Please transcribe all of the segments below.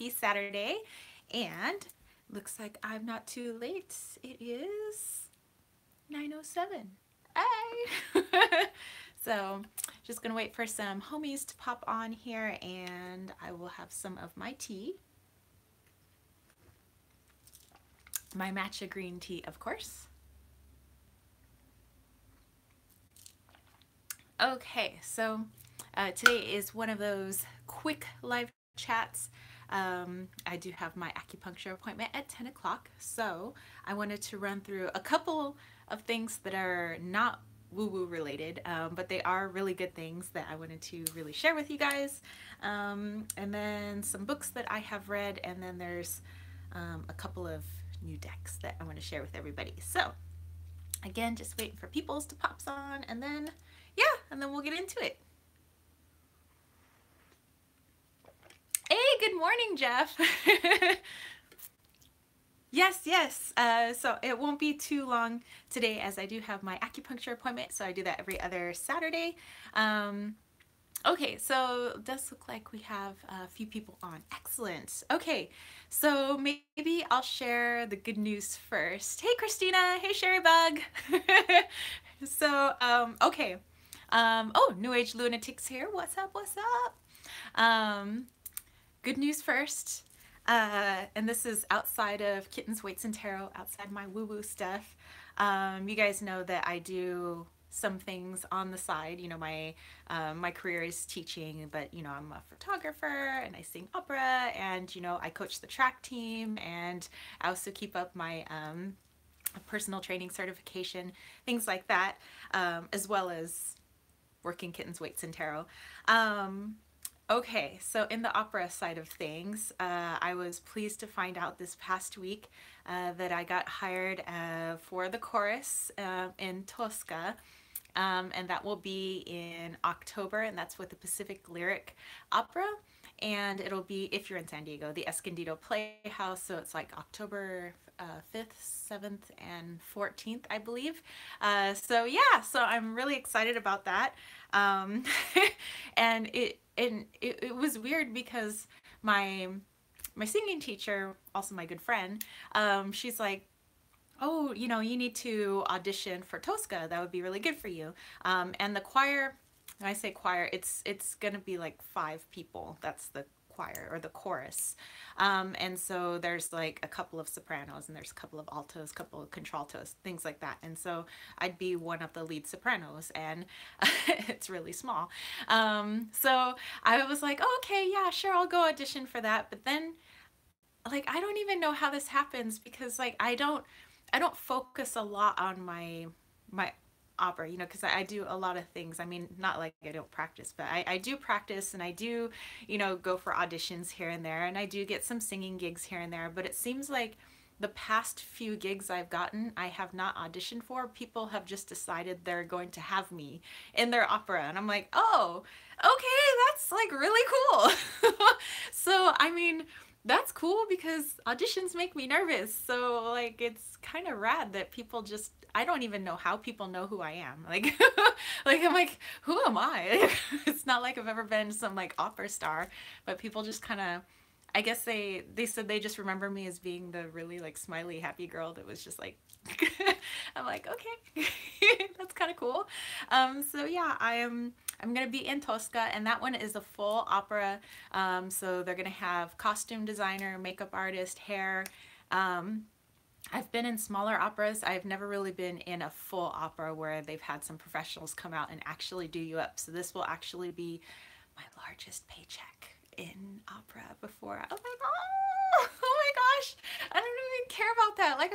happy Saturday. And looks like I'm not too late. It is 9:07. Hey! So just gonna wait for some homies to pop on here and I will have some of my tea. My matcha green tea, of course. Okay, so today is one of those quick live chats. I do have my acupuncture appointment at 10 o'clock, so I wanted to run through a couple of things that are not woo-woo related, but they are really good things that I wanted to really share with you guys. And then some books that I have read, and then there's a couple of new decks that I want to share with everybody. So again, just waiting for peoples to pop on, and then yeah, and then we'll get into it. Hey, good morning, Jeff. Yes, yes. So it won't be too long today as I do have my acupuncture appointment. So I do that every other Saturday. Okay, so it does look like we have a few people on. Excellent. Okay, so maybe I'll share the good news first. Hey, Christina. Hey, Sherry Bug. So, okay. Oh, New Age Lunatics here. What's up? What's up? Good news first. And this is outside of Kittens, Weights, and Tarot, outside my woo-woo stuff. You guys know that I do some things on the side. You know, my career is teaching, but you know, I'm a photographer and I sing opera, and you know, I coach the track team, and I also keep up my personal training certification, things like that, as well as working Kittens, Weights, and Tarot. Okay, so in the opera side of things, I was pleased to find out this past week that I got hired for the chorus in Tosca, and that will be in October, and that's with the Pacific Lyric Opera, and it'll be, if you're in San Diego, the Escondido Playhouse, so it's like October 5th, 7th, and 14th, I believe. So yeah, so I'm really excited about that. And it was weird because my singing teacher, also my good friend, she's like, oh, you know, you need to audition for Tosca. That would be really good for you. And the choir, when I say choir, it's gonna be like 5 people. That's the choir or the chorus. And so there's like a couple of sopranos and there's a couple of altos, a couple of contraltos, things like that. And so I'd be one of the lead sopranos, and it's really small. So I was like, oh, okay, yeah, sure, I'll go audition for that. But then like I don't even know how this happens because like I don't focus a lot on my opera, you know, because I do a lot of things. I mean, not like I don't practice, but I do practice, and I do, you know, go for auditions here and there, and I do get some singing gigs here and there, but it seems like the past few gigs I've gotten, I have not auditioned for. People have just decided they're going to have me in their opera, and I'm like, oh, okay, that's like really cool. So, I mean, that's cool because auditions make me nervous. So like it's kind of rad that people just, I don't even know how people know who I am. Like like I'm like, who am I? It's not like I've ever been some like opera star, but people just kind of, I guess they said they just remember me as being the really like smiley happy girl that was just like I'm like, okay. That's kind of cool. So yeah, I'm gonna be in Tosca, and that one is a full opera. So they're gonna have costume designer, makeup artist, hair. I've been in smaller operas. I've never really been in a full opera where they've had some professionals come out and actually do you up. So this will actually be my largest paycheck in opera before. I'm like, oh my gosh, I don't even care about that. Like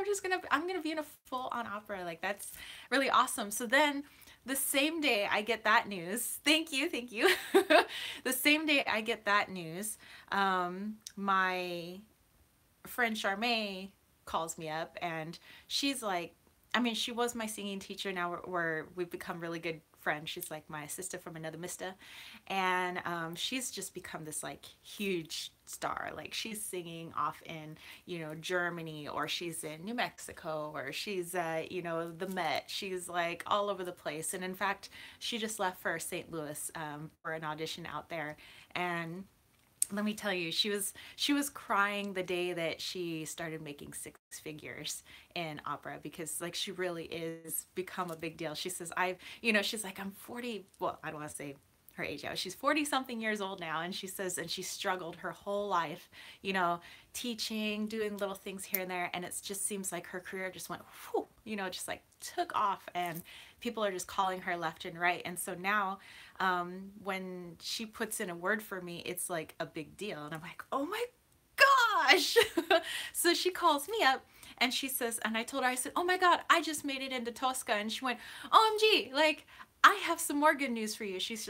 I'm gonna be in a full on opera. Like that's really awesome. So then the same day I get that news, thank you, thank you. The same day I get that news, my friend Charmaine calls me up, and she's like, I mean, she was my singing teacher. Now we've become really good friends. She's like my sister from another mister, and she's just become this like huge star. Like she's singing off in, you know, Germany, or she's in New Mexico, or she's you know, the Met. She's like all over the place, and in fact she just left for St. Louis for an audition out there. And let me tell you, she was crying the day that she started making six figures in opera, because like she really is become a big deal. She says, she's like, I'm 40, well, I don't want to say her age out. She's 40 something years old now, and she says, and she struggled her whole life, teaching, doing little things here and there, and it just seems like her career just went whew, just like took off, and people are just calling her left and right. And so now, when she puts in a word for me, it's like a big deal, and I'm like, oh my gosh. So she calls me up and she says, and I told her, I said, oh my God, I just made it into Tosca. And she went, OMG, like, I have some more good news for you. She's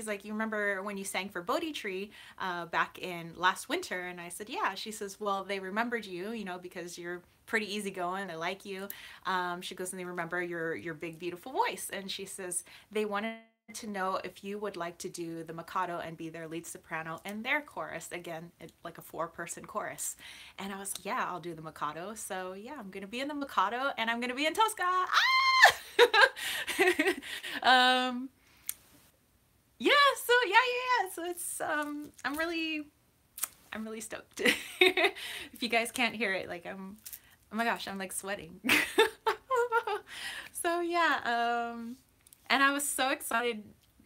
like, you remember when you sang for Bodhi Tree back in last winter? And I said, yeah. She says, well, they remembered you, because you're pretty easygoing. They like you. She goes, and they remember your big, beautiful voice. And she says, they wanted to know if you would like to do the Mikado and be their lead soprano and their chorus. Again, like a 4-person chorus. And I was like, yeah, I'll do the Mikado. So yeah, I'm going to be in the Mikado and I'm going to be in Tosca. um, yeah, so yeah. So it's, I'm really stoked. If you guys can't hear it, like oh my gosh, I'm like sweating. So yeah, and I was so excited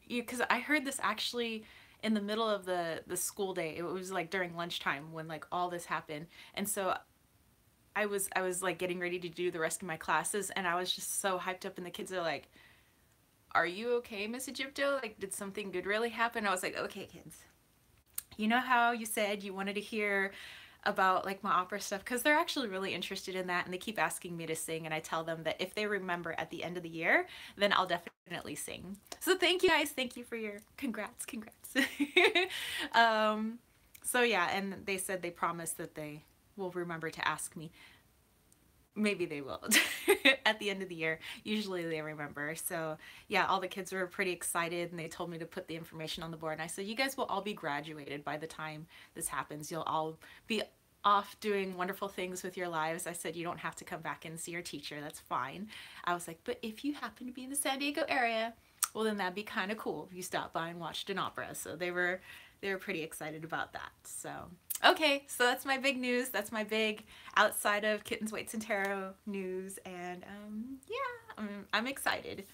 because I heard this actually in the middle of the school day. It was like during lunchtime when like all this happened. And so I was like getting ready to do the rest of my classes, and I was just so hyped up, and the kids are like, "Are you okay, Miss Egypto? Like, did something good really happen?" I was like, "Okay, kids. You know how you said you wanted to hear about like my opera stuff, because they're actually really interested in that, and they keep asking me to sing, and I tell them that if they remember at the end of the year, then I'll definitely sing. So thank you guys, thank you for your congrats. So yeah, and they said they promised that they will remember to ask me. Maybe they will at the end of the year. Usually they remember. So yeah, all the kids were pretty excited, and they told me to put the information on the board. And I said, you guys will all be graduated by the time this happens. You'll all be off doing wonderful things with your lives. I said, you don't have to come back and see your teacher. That's fine. I was like, but if you happen to be in the San Diego area, well, then that'd be kind of cool if you stopped by and watched an opera. So they were pretty excited about that. So okay, so that's my big news. That's my big outside of Kittens, Weights, and Tarot news. And yeah, I'm excited.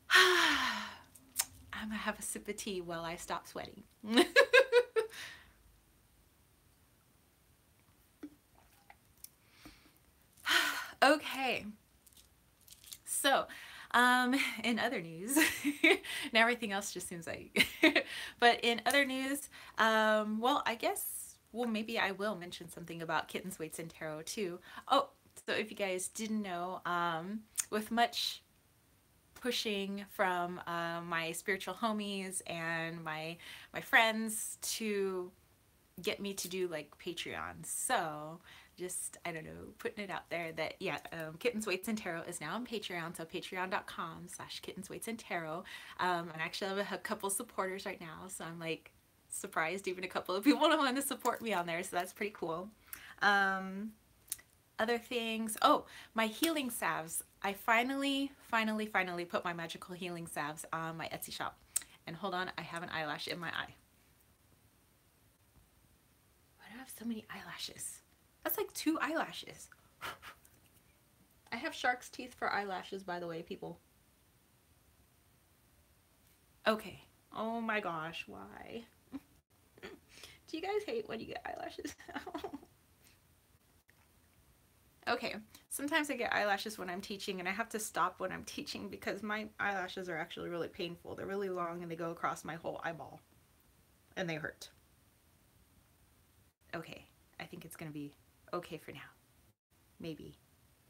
I'm gonna have a sip of tea while I stop sweating. Okay, so in other news, now everything else just seems like, but in other news, well, I guess, well, maybe I will mention something about Kittens, Weights, and Tarot too. Oh, so if you guys didn't know, with much pushing from my spiritual homies and my friends to get me to do like Patreon. So just, I don't know, putting it out there that yeah, Kittens, Weights, and Tarot is now on Patreon. So patreon.com/Kittens, Weights, and Tarot. And actually I have a couple supporters right now, so I'm like surprised even a couple of people want to support me on there, so that's pretty cool. Other things, oh, my healing salves. I finally put my magical healing salves on my Etsy shop. And hold on, I have an eyelash in my eye. Why do I have so many eyelashes? That's like 2 eyelashes. I have shark's teeth for eyelashes, by the way, people. Okay. Oh my gosh, why? Do you guys hate when you get eyelashes? Okay, sometimes I get eyelashes when I'm teaching, and I have to stop when I'm teaching because my eyelashes are actually really painful. They're really long and they go across my whole eyeball, and they hurt. Okay, I think it's gonna be okay for now. Maybe.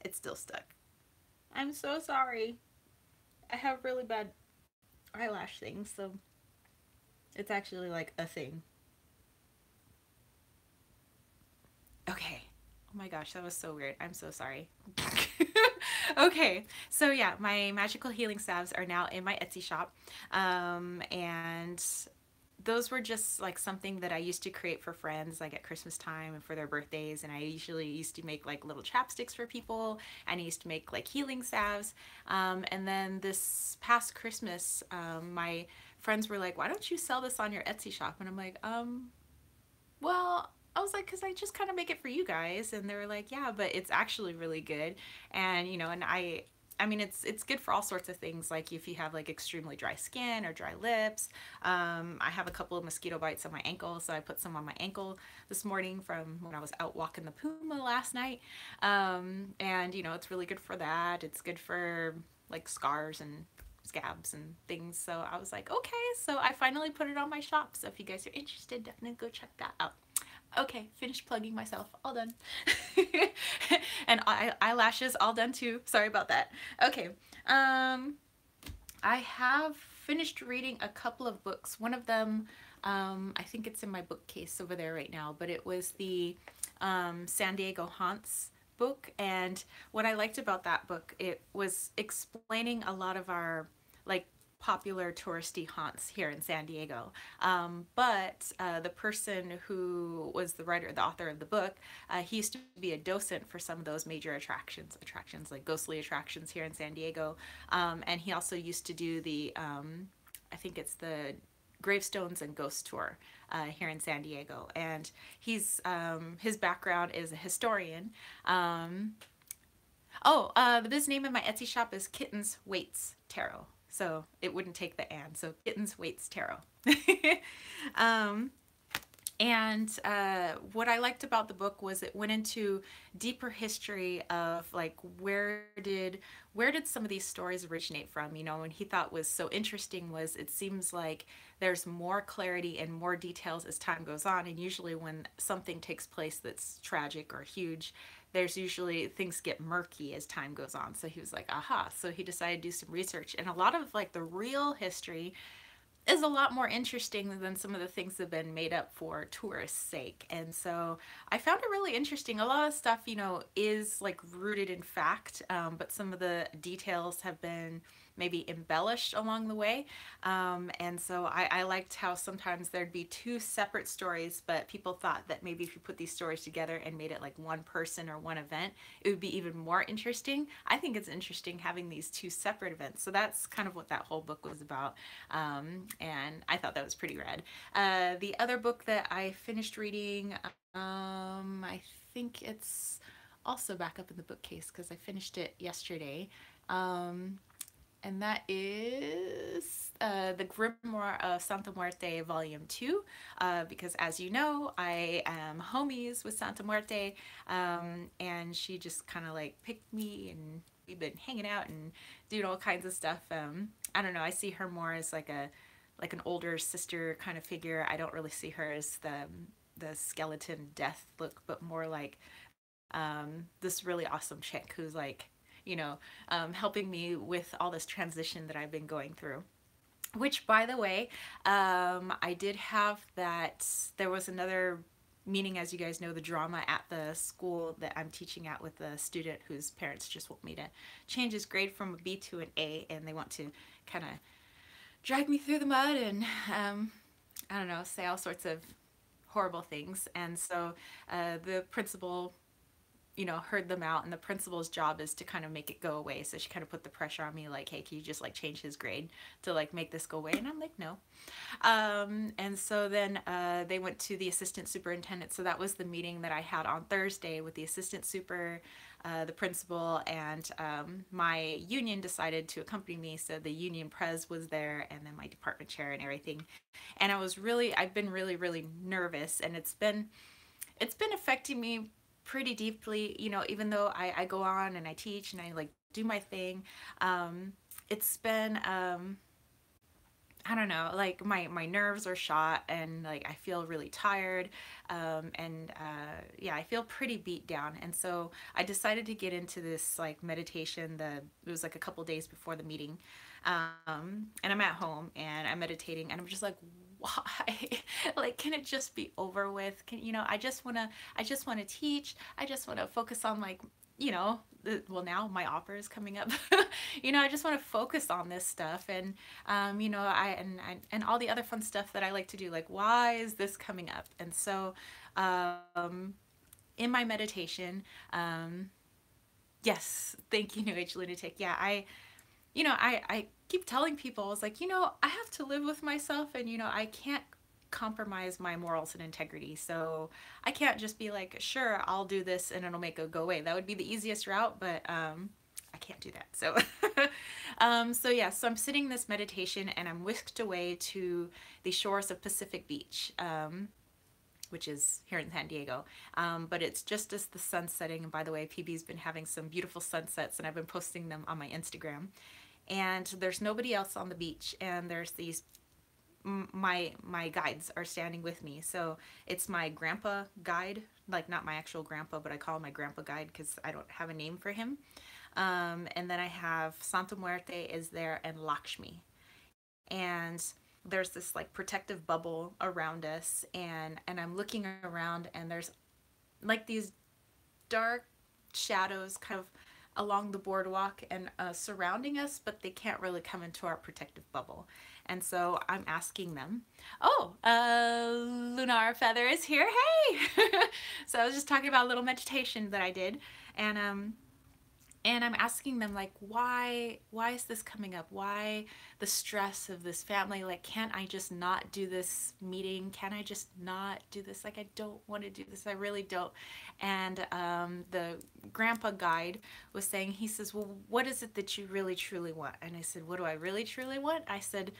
It's still stuck. I'm so sorry. I have really bad eyelash things, so it's actually like a thing. Okay. Oh my gosh, that was so weird. I'm so sorry. Okay, so yeah, my magical healing salves are now in my Etsy shop. And those were just like something that I used to create for friends like at Christmas time and for their birthdays, and I usually used to make like little chapsticks for people, and I used to make like healing salves. And then this past Christmas, my friends were like, why don't you sell this on your Etsy shop? And I'm like, Well, I was like, because I just kind of make it for you guys, and they were like, yeah, but it's actually really good, and and I mean, it's good for all sorts of things. Like if you have like extremely dry skin or dry lips. I have a couple of mosquito bites on my ankle, so I put some on my ankle this morning from when I was out walking the puma last night. And it's really good for that. It's good for like scars and scabs and things. So I was like, okay, so I finally put it on my shop. So if you guys are interested, definitely go check that out. Okay, finished plugging myself. All done. And eyelashes all done too. Sorry about that. Okay. I have finished reading a couple of books. One of them, I think it's in my bookcase over there right now, but it was the San Diego Haunts book. And what I liked about that book, it was explaining a lot of our like popular touristy haunts here in San Diego. But the person who was the writer, the author of the book, he used to be a docent for some of those major attractions like ghostly attractions here in San Diego. And he also used to do I think it's the Gravestones and Ghost Tour here in San Diego. And his background is a historian. The business name in my Etsy shop is Kittens Waits Tarot. So it wouldn't take the and. So Kittens Waits Tarot. um, and what I liked about the book was it went into deeper history of like where did some of these stories originate from, and he thought was so interesting was it seems like there's more clarity and more details as time goes on, and usually when something takes place that's tragic or huge, there's usually things get murky as time goes on. So he was like, aha. So he decided to do some research, and a lot of like the real history is a lot more interesting than some of the things that have been made up for tourists' sake. And so I found it really interesting. A lot of stuff, is like rooted in fact, but some of the details have been maybe embellished along the way. And so I liked how sometimes there'd be two separate stories, but people thought that maybe if you put these stories together and made it like one person or one event, it would be even more interesting. I think it's interesting having these two separate events. So that's kind of what that whole book was about. And I thought that was pretty rad. The other book that I finished reading, I think it's also back up in the bookcase because I finished it yesterday. And that is The Grimoire of Santa Muerte Volume 2, because as you know, I am homies with Santa Muerte, and she just kind of like picked me, and we've been hanging out and doing all kinds of stuff. I don't know, I see her more as like an older sister kind of figure. I don't really see her as the skeleton death look, but more like this really awesome chick who's like, helping me with all this transition that I've been going through. Which, by the way, I did have that. There was another meeting, as you guys know, the drama at the school that I'm teaching at with a student whose parents just want me to change his grade from a B to an A, and they want to kind of drag me through the mud and, I don't know, say all sorts of horrible things. And so the principal heard them out, and the principal's job is to kind of make it go away. So she kind of put the pressure on me, like, hey, can you just like change his grade to like make this go away? And I'm like, no. And so then they went to the assistant superintendent. So that was the meeting that I had on Thursday with the assistant super, the principal, and my union decided to accompany me. So the union pres was there, and then my department chair and everything. And I've been really, really nervous, and it's been affecting me pretty deeply, even though I go on and I teach and I like do my thing. It's been, I don't know, like my nerves are shot, and like I feel really tired. Yeah, I feel pretty beat down. And so I decided to get into this like meditation. It was like a couple days before the meeting. And I'm at home and I'm meditating, and I'm just like, why? Like, can it just be over with? I just want to teach. I just want to focus on like, now my opera is coming up. I just want to focus on this stuff, and and all the other fun stuff that I like to do. Like, why is this coming up? And so in my meditation, yes, thank you, New Age Lunatic. Yeah, I keep telling people, I was like, I have to live with myself, and I can't compromise my morals and integrity. So I can't just be like, sure, I'll do this and it'll make it go away. That would be the easiest route, but I can't do that. So, so yeah, so I'm sitting in this meditation and I'm whisked away to the shores of Pacific Beach, which is here in San Diego. But it's just as the sun's setting. And by the way, PB's been having some beautiful sunsets and I've been posting them on my Instagram. And there's nobody else on the beach. And there's these my guides are standing with me. So it's my grandpa guide, like not my actual grandpa, but I call him my grandpa guide because I don't have a name for him. And then I have Santa Muerte is there and Lakshmi. And there's this like protective bubble around us, and I'm looking around and there's like these dark shadows kind of along the boardwalk and surrounding us, but they can't really come into our protective bubble. And so I'm asking them, oh, Lunar Feather is here, hey! So I was just talking about a little meditation that I did, and I'm asking them like, why is this coming up? Why the stress of this family? Like, can't I just not do this meeting? Can I just not do this? Like, I don't want to do this. I really don't. And the grandpa guide was saying, he says, well, what is it that you really truly want? And I said, what do I really truly want? I said,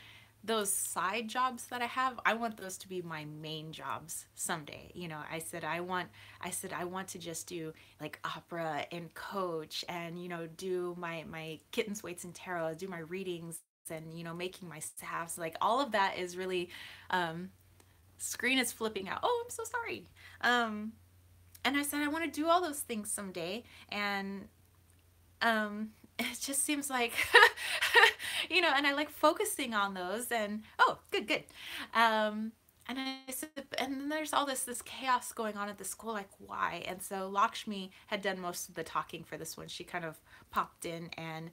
those side jobs that I have, I want those to be my main jobs someday. You know, I said I want to just do like opera and coach and, you know, do my kittens, weights and tarot, do my readings and, you know, making my staffs, like all of that is really, screen is flipping out. Oh, I'm so sorry. And I said, I want to do all those things someday. And, it just seems like, you know, and I like focusing on those and, oh, good, good. And I said, and then there's all this chaos going on at the school, like why? And so Lakshmi had done most of the talking for this one. She kind of popped in and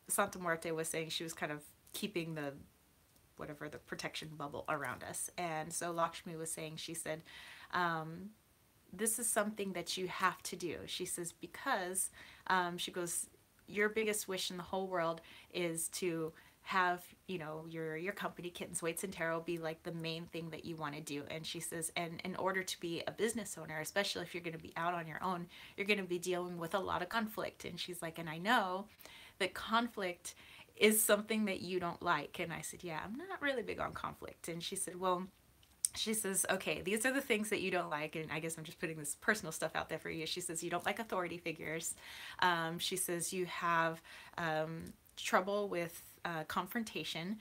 Santa Muerte was saying she was kind of keeping the, whatever, the protection bubble around us. And so Lakshmi was saying, she said, this is something that you have to do. She says, because she goes, your biggest wish in the whole world is to have, you know, your company, Kittens, Weights, and Tarot, be like the main thing that you want to do. And she says, and in order to be a business owner, especially if you're going to be out on your own, you're going to be dealing with a lot of conflict. And she's like, and I know that conflict is something that you don't like. And I said, yeah, I'm not really big on conflict. And she said, well, she says, okay, these are the things that you don't like. And I guess I'm just putting this personal stuff out there for you. She says, you don't like authority figures. She says, you have trouble with confrontation.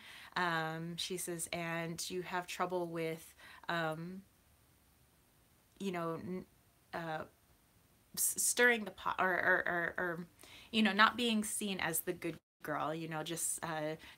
She says, and you have trouble with, you know, stirring the pot or, you know, not being seen as the good girl, you know, just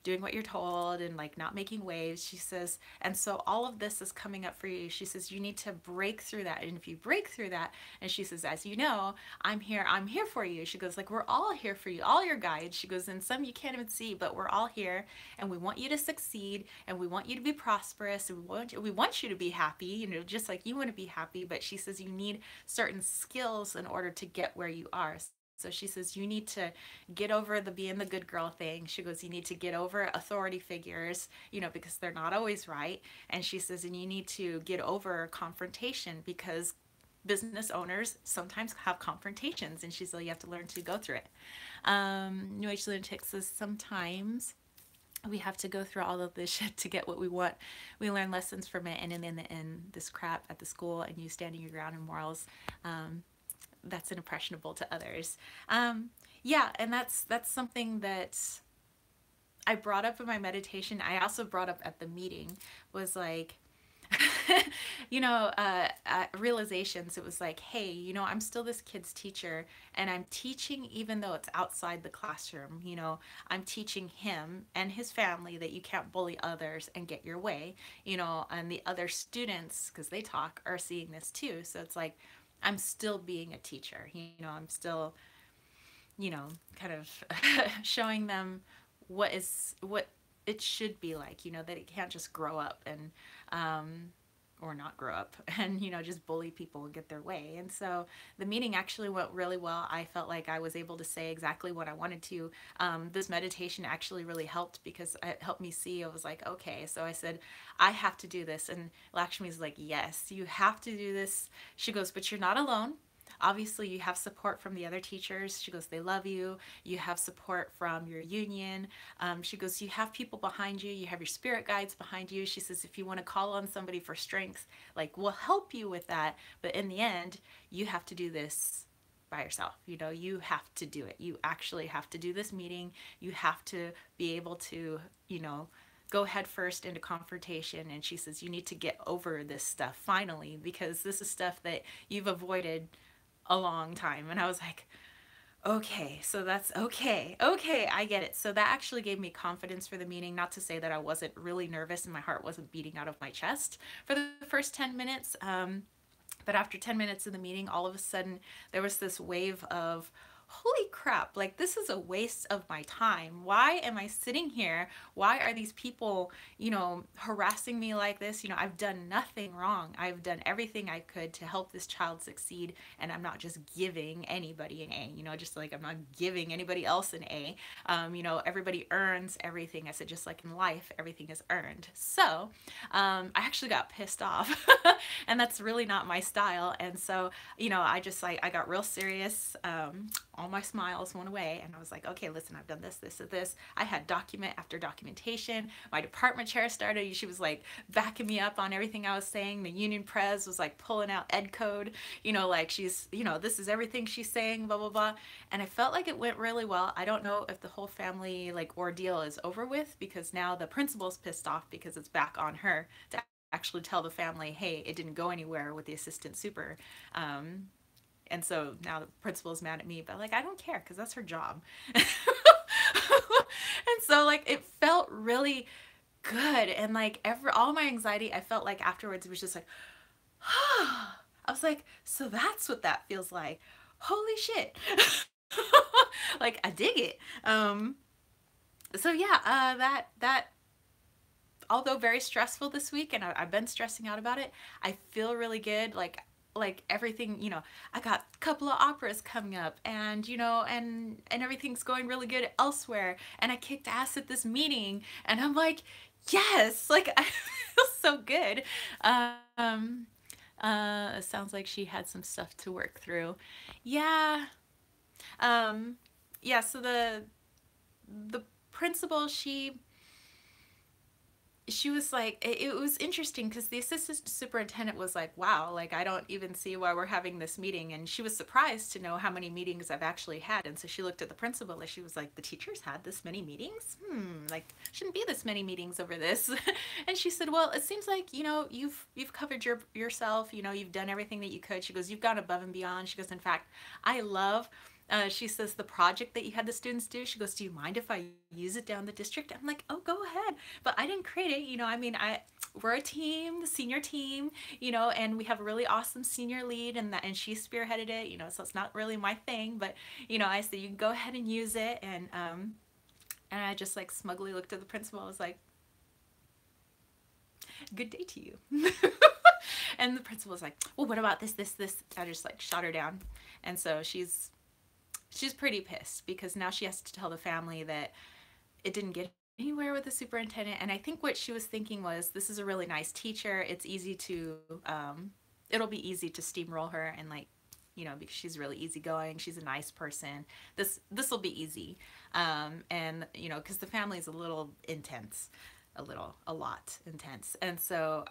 doing what you're told and like not making waves. She says, and so all of this is coming up for you. She says, you need to break through that. And if you break through that, and she says, as you know, I'm here for you. She goes, like, we're all here for you, all your guides. She goes, and some you can't even see, but we're all here and we want you to succeed and we want you to be prosperous and we want you to be happy, you know, just like you want to be happy. But she says, you need certain skills in order to get where you are. So she says, you need to get over the being the good girl thing. She goes, you need to get over authority figures, you know, because they're not always right. And she says, and you need to get over confrontation because business owners sometimes have confrontations. And she said, you have to learn to go through it. New Age Lunatic says, sometimes we have to go through all of this shit to get what we want. We learn lessons from it. And in the end, this crap at the school and you standing your ground in morals, that's impressionable to others. Yeah, and that's something that I brought up in my meditation. I also brought up at the meeting was like, you know, realizations. It was like, hey, you know, I'm still this kid's teacher and I'm teaching even though it's outside the classroom. You know, I'm teaching him and his family that you can't bully others and get your way, you know, and the other students, because they talk, are seeing this too. So it's like, I'm still being a teacher, you know, I'm still, you know, kind of showing them what it should be like, you know, that it can't just grow up and or not grow up and, just bully people and get their way. And so the meeting actually went really well. I felt like I was able to say exactly what I wanted to. This meditation actually really helped because it helped me see. I was like, okay, so I said, I have to do this. And Lakshmi's like, yes, you have to do this. She goes, but you're not alone. Obviously, you have support from the other teachers. She goes, they love you. You have support from your union. She goes, you have people behind you. You have your spirit guides behind you. She says, if you want to call on somebody for strength, like, we'll help you with that. But in the end, you have to do this by yourself. You have to do it. You actually have to do this meeting. You have to be able to, go head first into confrontation. And she says, you need to get over this stuff finally, because this is stuff that you've avoided a long time. And I was like, okay, so that's okay. Okay, I get it. So that actually gave me confidence for the meeting. Not to say that I wasn't really nervous and my heart wasn't beating out of my chest for the first 10 minutes. But after 10 minutes of the meeting, all of a sudden there was this wave of, holy crap, like, this is a waste of my time. Why am I sitting here? Why are these people, harassing me like this? I've done nothing wrong. I've done everything I could to help this child succeed, and I'm not just giving anybody an A, just like I'm not giving anybody else an A. Everybody earns everything. I said, just like in life, everything is earned. So I actually got pissed off, and that's really not my style. And so, I just I got real serious. All my smiles went away, and I was like, okay, listen, I've done this, this, and this. I had document after documentation. My department chair started. She was like backing me up on everything I was saying. The union pres was like pulling out ed code, like she's, this is everything she's saying, blah, blah, blah. And I felt like it went really well. I don't know if the whole family like ordeal is over with, because now the principal's pissed off because it's back on her to actually tell the family, hey, it didn't go anywhere with the assistant super. And so now the principal is mad at me, but like, I don't care, because that's her job. And so like, it felt really good. And like all my anxiety, I felt like afterwards, it was just like, I was like, so that's what that feels like. Holy shit. Like, I dig it. So yeah, that although very stressful this week, and I've been stressing out about it, I feel really good. Like everything, I got a couple of operas coming up, and and everything's going really good elsewhere, and I kicked ass at this meeting, and I'm like, yes, like, I feel so good. It sounds like she had some stuff to work through. Yeah. Yeah, so the principal, she was like, it was interesting, because the assistant superintendent was like, wow, like, I don't even see why we're having this meeting. And she was surprised to know how many meetings I've actually had. And so she looked at the principal and she was like, the teachers had this many meetings? Like, shouldn't be this many meetings over this. And she said, well, it seems like, you've covered yourself, you've done everything that you could. She goes, you've gone above and beyond. She goes, in fact, I love she says, the project that you had the students do, she goes, do you mind if I use it down the district? I'm like, oh, go ahead. But I didn't create it. We're a team, the senior team, and we have a really awesome senior lead, and she spearheaded it, so it's not really my thing. But, I said, you can go ahead and use it. And I just like smugly looked at the principal. I was like, good day to you. And the principal was like, well, what about this? I just like shot her down. And so she's pretty pissed, because now she has to tell the family that it didn't get anywhere with the superintendent. And I think what she was thinking was, this is a really nice teacher. It's easy to, it'll be easy to steamroll her, and like, because she's really easygoing. She's a nice person. This will be easy. And, because the family is a little intense, a lot intense. And so,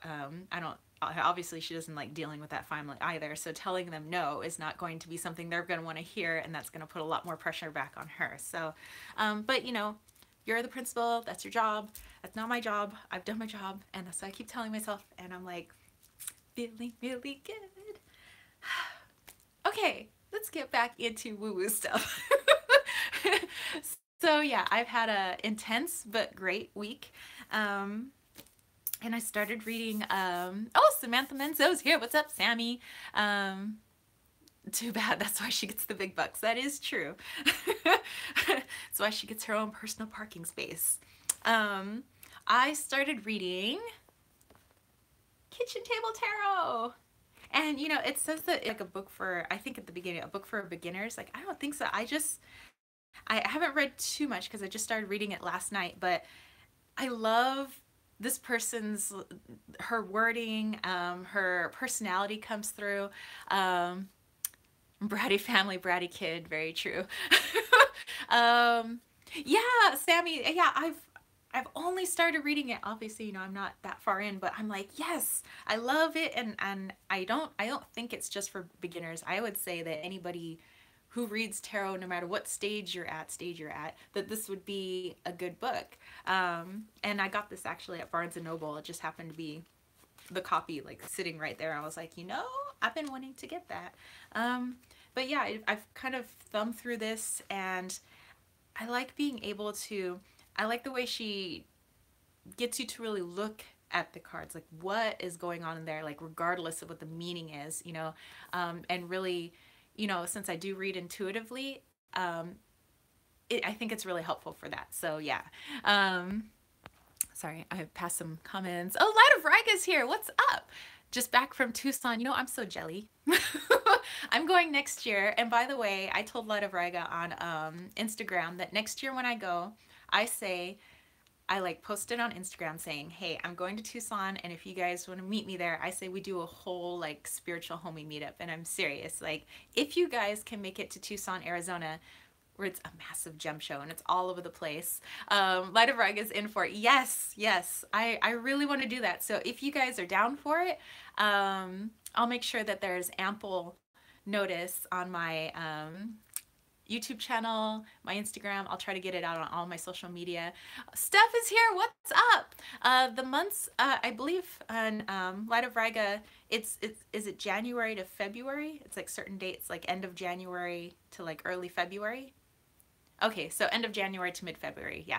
obviously she doesn't like dealing with that family either. So telling them no is not going to be something they're going to want to hear, and that's going to put a lot more pressure back on her. So, but you're the principal, that's your job. That's not my job. I've done my job. And so I keep telling myself, and I'm like, feeling really good. Okay, let's get back into woo-woo stuff. So yeah, I've had a intense but great week. And I started reading, oh, Samantha Menzo's here. What's up, Sammy? Too bad. That's why she gets the big bucks. That is true. That's why she gets her own personal parking space. I started reading kitchen table tarot. And you know, it says that it's like a book for, I think at the beginning, a book for beginners. Like, I don't think so. I haven't read too much because I just started reading it last night, but I love this person's, her wording, her personality comes through. Um, Bratty family, bratty kid, very true. um, yeah, Sammy, yeah, I've only started reading it. Obviously, you know, I'm not that far in, but I'm like, yes, I love it, and I don't think it's just for beginners. I would say that anybody who reads tarot, no matter what stage you're at, that this would be a good book. And I got this actually at Barnes and Noble. It just happened to be the copy like sitting right there. I was like, you know, I've been wanting to get that. But yeah, I've kind of thumbed through this, and I like being able to, I like the way she gets you to really look at the cards, like what is going on in there, like regardless of what the meaning is, you know, and really, you know, since I do read intuitively, I think it's really helpful for that. So yeah. Um, Sorry, I passed some comments. Oh, Light of Riga's here. What's up? Just back from Tucson. You know, I'm so jelly. I'm going next year. And by the way, I told Light of Riga on Instagram that next year when I go, I say, I like posted on Instagram saying, hey, I'm going to Tucson, and if you guys want to meet me there, I say we do a whole like spiritual homie meetup. And I'm serious. Like, if you guys can make it to Tucson, Arizona, where it's a massive gem show and it's all over the place. Light of Rag is in for it. Yes, yes. I really want to do that. So if you guys are down for it, I'll make sure that there's ample notice on my YouTube channel, my Instagram. I'll try to get it out on all my social media. Steph is here. What's up? The months, I believe on Light of Riga, is it January to February? It's like certain dates, like end of January to like early February. Okay, so end of January to mid-February, yeah.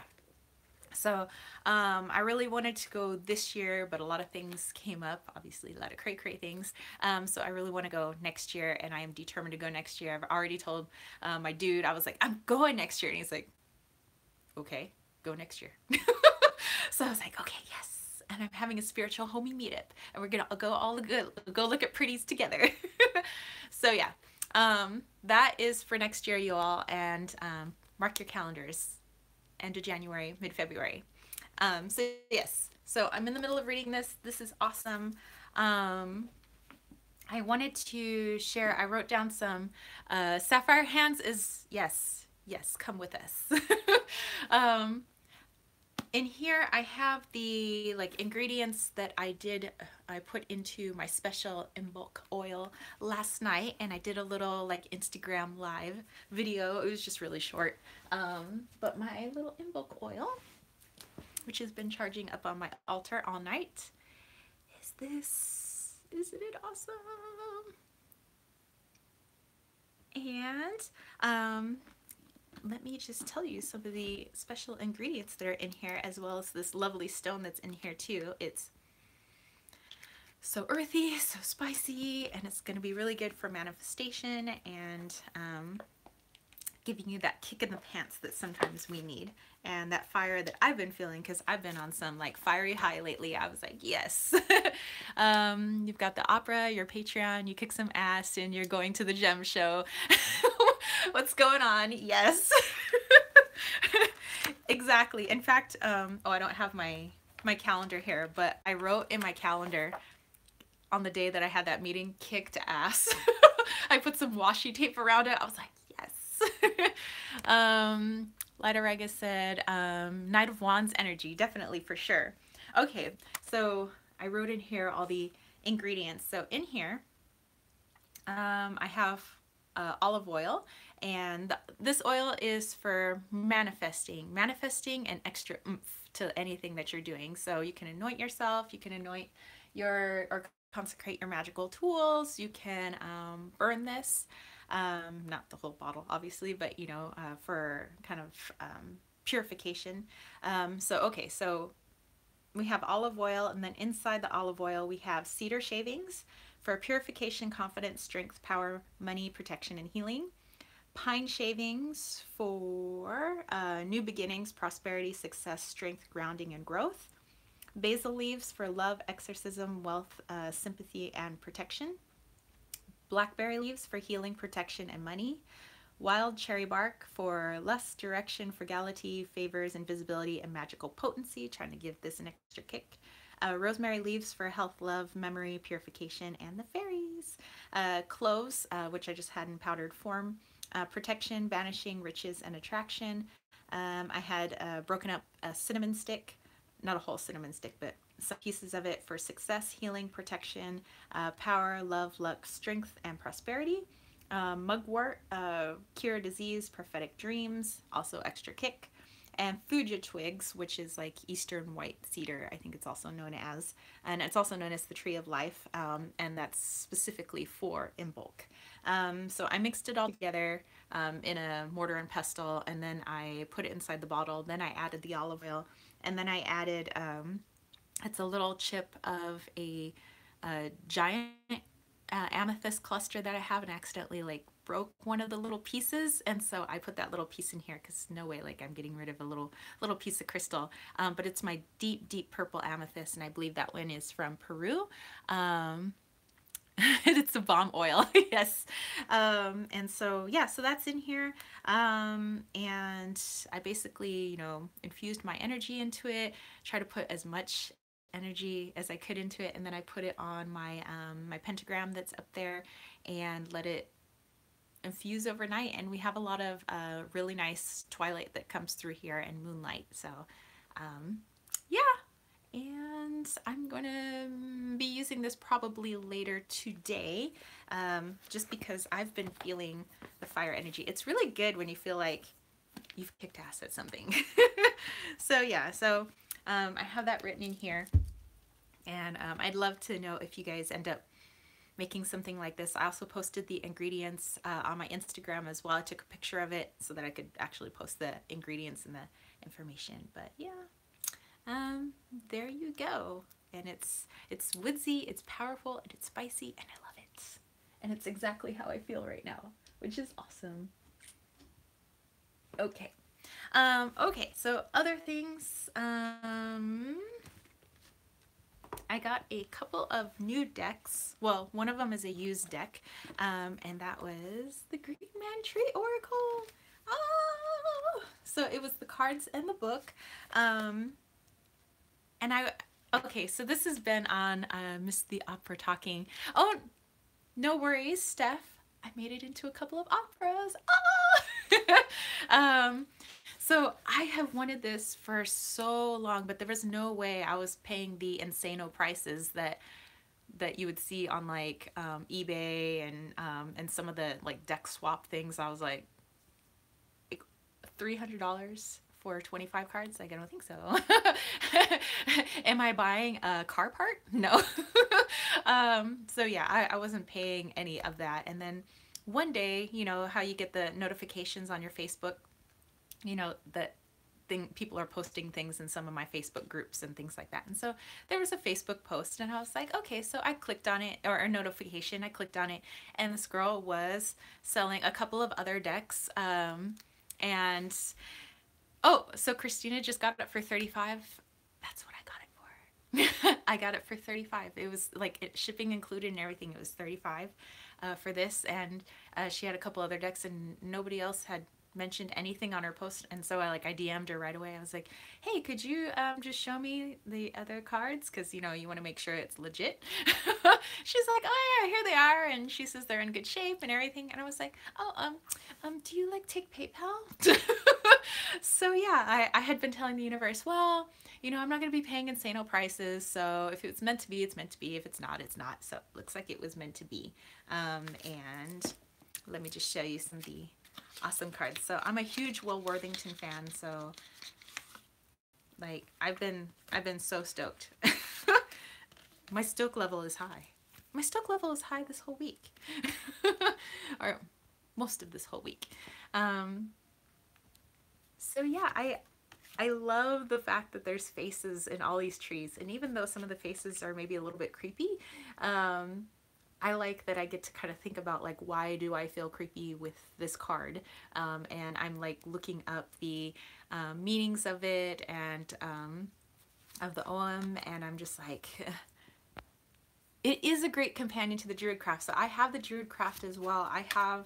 So I really wanted to go this year, but a lot of things came up, obviously a lot of cray things. So I really want to go next year, and I am determined to go next year. I've already told my dude, I was like, I'm going next year. And he's like, okay, go next year. So I was like, okay, yes. And I'm having a spiritual homie meetup, and we're gonna go look at pretties together. So yeah, that is for next year, you all, and mark your calendars. End of January, mid-February. So yes, so I'm in the middle of reading this. This is awesome. I wanted to share, I wrote down some, Sapphire Hands is, yes, come with us. In here I have the like ingredients that I put into my special in bulk oil last night, and I did a little like Instagram live video. It was just really short. But my little in bulk oil, which has been charging up on my altar all night, is this. Isn't it awesome? And let me just tell you some of the special ingredients that are in here, as well as this lovely stone that's in here too. It's so earthy, so spicy, and it's going to be really good for manifestation and giving you that kick in the pants that sometimes we need, and that fire that I've been feeling, because I've been on some like fiery high lately. I was like, yes. You've got the opera, your Patreon, you kick some ass, and you're going to the gem show. What's going on? Yes. Exactly. In fact, oh, I don't have my calendar here, but I wrote in my calendar on the day that I had that meeting, kicked ass. I put some washi tape around it. I was like, yes. Lida Rega said, Knight of Wands energy, definitely, for sure. Okay, so I wrote in here all the ingredients. So in here, I have olive oil, and this oil is for manifesting and extra oomph to anything that you're doing. So you can anoint yourself, you can anoint or consecrate your magical tools, you can burn this, not the whole bottle obviously, but you know, for kind of purification. Okay, so we have olive oil, and then inside the olive oil we have cedar shavings for purification, confidence, strength, power, money, protection, and healing. Pine shavings for new beginnings, prosperity, success, strength, grounding, and growth. Basil leaves for love, exorcism, wealth, sympathy, and protection. Blackberry leaves for healing, protection, and money. Wild cherry bark for lust, direction, frugality, favors, invisibility, and magical potency, trying to give this an extra kick. Rosemary leaves for health, love, memory, purification, and the fairies. Cloves, which I just had in powdered form, protection, banishing, riches, and attraction. I had broken up a cinnamon stick, not a whole cinnamon stick, but some pieces of it for success, healing, protection, power, love, luck, strength, and prosperity. Mugwort, cure disease, prophetic dreams, also extra kick. And Fuja twigs, which is like eastern white cedar, I think it's also known as. And it's also known as the tree of life, and that's specifically for in bulk. So I mixed it all together in a mortar and pestle, and then I put it inside the bottle. Then I added the olive oil, and then I added, it's a little chip of a giant amethyst cluster that I have, and accidentally like broke one of the little pieces, and so I put that little piece in here because no way like I'm getting rid of a little piece of crystal, but it's my deep purple amethyst, and I believe that one is from Peru. It's a bomb oil. Yes. And so yeah, so that's in here, and I basically, you know, infused my energy into it, try to put as much energy as I could into it, and then I put it on my my pentagram that's up there and let it infuse overnight. And we have a lot of really nice twilight that comes through here and moonlight, so yeah. And I'm gonna be using this probably later today, just because I've been feeling the fire energy. It's really good when you feel like you've kicked ass at something. So yeah, so I have that written in here, and I'd love to know if you guys end up making something like this. I also posted the ingredients on my Instagram as well. I took a picture of it so that I could actually post the ingredients and the information. But yeah, there you go. And it's woodsy, it's powerful, and it's spicy, and I love it. And it's exactly how I feel right now, which is awesome. Okay. Okay, so other things. I got a couple of new decks. Well, one of them is a used deck, and that was the Green Man Tree Oracle. Oh! So it was the cards and the book. And okay, so this has been on Miss the Opera Talking. Oh, no worries, Steph. I made it into a couple of operas. Oh! So I have wanted this for so long, but there was no way I was paying the insano prices that you would see on like eBay and some of the like deck swap things. I was like $300 for 25 cards? Like, I don't think so. Am I buying a car part? No. So yeah, I wasn't paying any of that. And then one day, you know how you get the notifications on your Facebook, you know, that people are posting things in some of my Facebook groups and things like that. And so there was a Facebook post, and I was like, okay, so I clicked on it, or a notification, I clicked on it, and this girl was selling a couple of other decks. And oh, so Christina just got it for 35. That's what I got it for. I got it for 35. It was like shipping included and everything. It was 35 for this, and she had a couple other decks, and nobody else had mentioned anything on her post. And so I DM'd her right away. I was like, hey, could you just show me the other cards, because you know you want to make sure it's legit. She's like, oh yeah, here they are, and she says they're in good shape and everything. And I was like, oh, do you like take PayPal? So yeah, I had been telling the universe, well, you know, I'm not going to be paying insano prices, so if it's meant to be, it's meant to be. If it's not, it's not. So it looks like it was meant to be. And let me just show you some of the awesome cards. So I'm a huge Will Worthington fan, so like I've been so stoked. My stoke level is high. My stoke level is high this whole week. Or most of this whole week. So yeah, I love the fact that there's faces in all these trees, and even though some of the faces are maybe a little bit creepy, I like that I get to kind of think about like, why do I feel creepy with this card? And I'm like looking up the meanings of it, and of the OM, and I'm just like, it is a great companion to the Druid Craft. So I have the Druid Craft as well. I have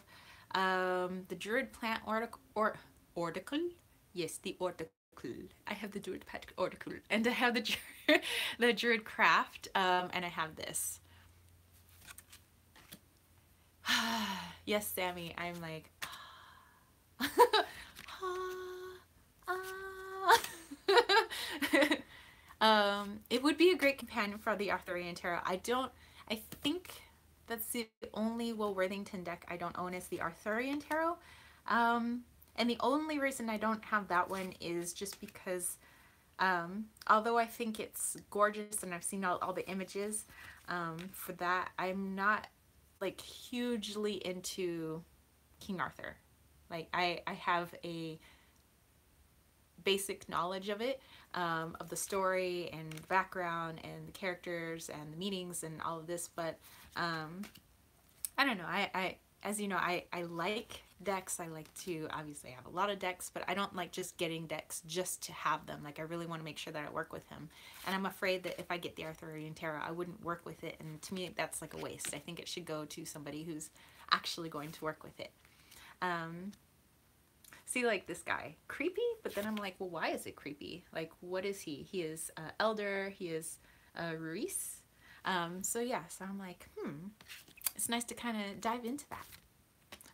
the Druid Plant Orticle. Yes, the Orticle. I have the Druid Plant Orticle, and I have the the Druid Craft, and I have this. Yes, Sammy, I'm like, it would be a great companion for the Arthurian Tarot. I think that's the only Will Worthington deck I don't own is the Arthurian Tarot. And the only reason I don't have that one is just because, although I think it's gorgeous and I've seen all the images for that, I'm not like hugely into King Arthur. Like I have a basic knowledge of it, of the story and the background and the characters and the meanings and all of this, but I don't know. I as you know, I like decks. I like to obviously have a lot of decks, but I don't like just getting decks just to have them. Like I really want to make sure that I work with him. And I'm afraid that if I get the Arthurian Tarot, I wouldn't work with it. And to me, that's like a waste. I think it should go to somebody who's actually going to work with it. See, like this guy, creepy, but then I'm like, well, why is it creepy? Like, what is he? He is Elder, he is Ruiz. So yeah, so I'm like, it's nice to kind of dive into that.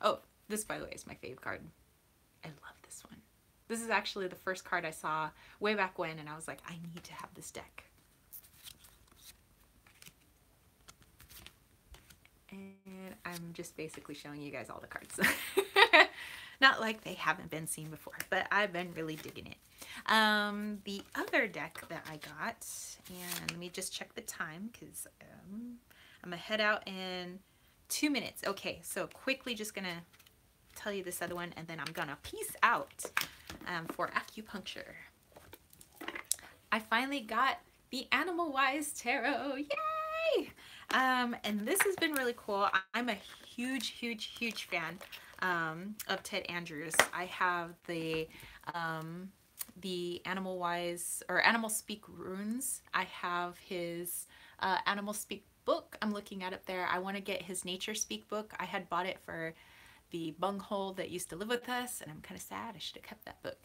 Oh, this, by the way, is my fave card. I love this one. This is actually the first card I saw way back when, and I was like, I need to have this deck. And I'm just basically showing you guys all the cards. Not like they haven't been seen before, but I've been really digging it. The other deck that I got, and let me just check the time because I'm gonna head out in 2 minutes. Okay, so quickly just gonna tell you this other one, and then I'm gonna peace out for acupuncture. I finally got the Animal Wise Tarot. Yay! And this has been really cool. I'm a huge fan of Ted Andrews. I have the Animal Wise or Animal Speak runes. I have his Animal Speak book. I'm looking at it there. I want to get his Nature Speak book. I had bought it for the bunghole that used to live with us, and I'm kind of sad. I should have kept that book.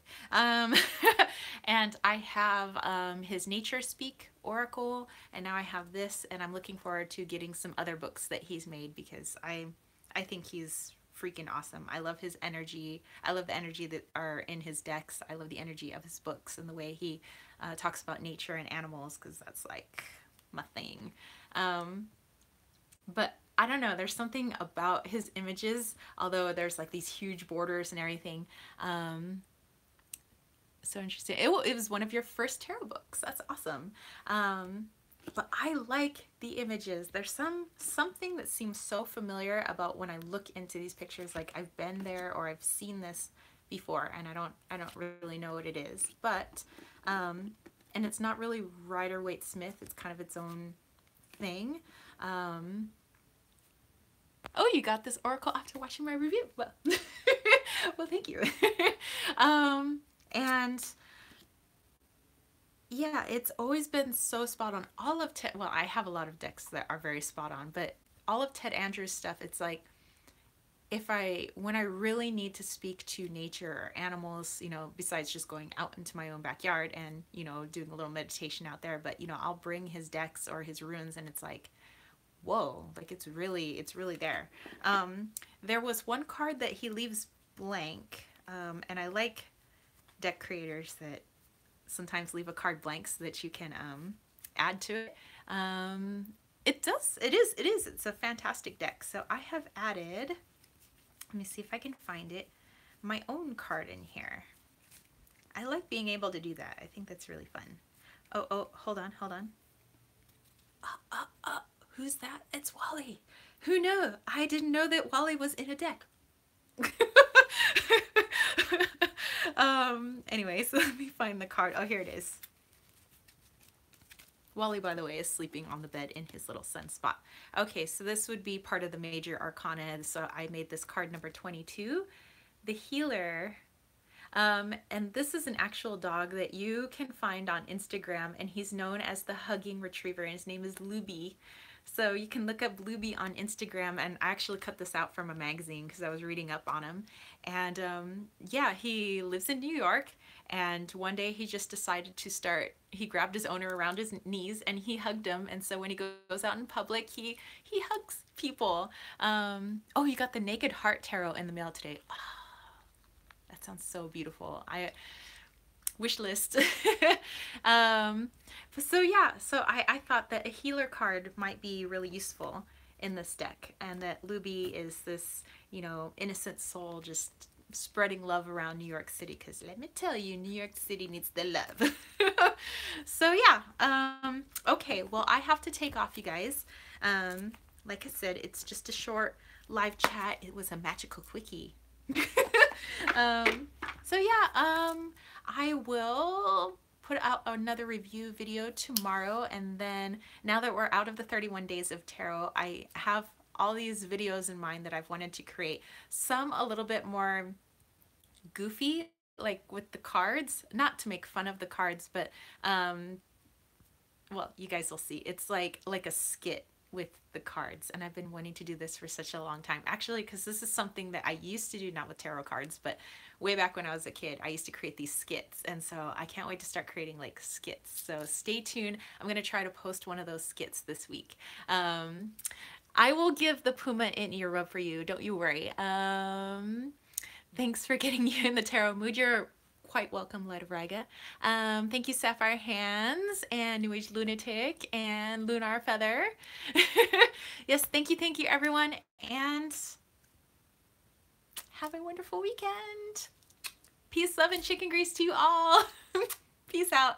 And I have his Nature Speak Oracle, and now I have this, and I'm looking forward to getting some other books that he's made because I think he's freaking awesome. I love his energy. I love the energy that are in his decks. I love the energy of his books and the way he talks about nature and animals, because that's like my thing. But I don't know, there's something about his images, although there's like these huge borders and everything. So interesting. It was one of your first tarot books. That's awesome. But I like the images. There's something that seems so familiar about when I look into these pictures, like I've been there or I've seen this before, and I don't really know what it is. But and it's not really Rider-Waite-Smith. It's kind of its own thing. Oh, you got this oracle after watching my review. Well, well, thank you. And yeah, it's always been so spot on. All of Ted, well, I have a lot of decks that are very spot on, but all of Ted Andrews' stuff, it's like, when I really need to speak to nature or animals, you know, besides just going out into my own backyard and, you know, doing a little meditation out there, but, you know, I'll bring his decks or his runes, and it's like, whoa, like it's really there. There was one card that he leaves blank, and I like deck creators that sometimes leave a card blank so that you can add to it. It's a fantastic deck. So I have added, let me see if I can find it, my own card in here. I like being able to do that. I think that's really fun. Oh, hold on. Who's that? It's Wally. Who knew? I didn't know that Wally was in a deck. Anyways, let me find the card. Oh, here it is. Wally, by the way, is sleeping on the bed in his little sunspot. Okay, so this would be part of the major arcana. So I made this card number 22. The healer. And this is an actual dog that you can find on Instagram, and he's known as the hugging retriever, and his name is Luby. So you can look up Luby on Instagram, and I actually cut this out from a magazine because I was reading up on him. And yeah, he lives in New York, and one day he just decided to start, he grabbed his owner around his knees and he hugged him. And so when he goes out in public, he hugs people. Oh, you got the Naked Heart Tarot in the mail today. Oh, that sounds so beautiful. I wish list. So yeah, so I thought that a healer card might be really useful in this deck, and that Luby is this, you know, innocent soul just spreading love around New York City, because let me tell you, New York City needs the love. So yeah, okay, well, I have to take off, you guys. Like I said, it's just a short live chat. It was a magical quickie. So yeah, I will put out another review video tomorrow, and then now that we're out of the 31 days of tarot, I have all these videos in mind that I've wanted to create. Some a little bit more goofy, like with the cards, not to make fun of the cards, but well, you guys will see. It's like a skit with the cards, and I've been wanting to do this for such a long time, actually, because this is something that I used to do, not with tarot cards, but way back when I was a kid. I used to create these skits, and so I can't wait to start creating like skits. So stay tuned. I'm gonna try to post one of those skits this week. I will give the Puma an ear rub for you, don't you worry. Thanks for getting you in the tarot mood. You're quite welcome, Light of Riga. Thank you, Sapphire Hands, and New Age Lunatic, and Lunar Feather. Yes, thank you, everyone, and have a wonderful weekend. Peace, love, and chicken grease to you all. Peace out.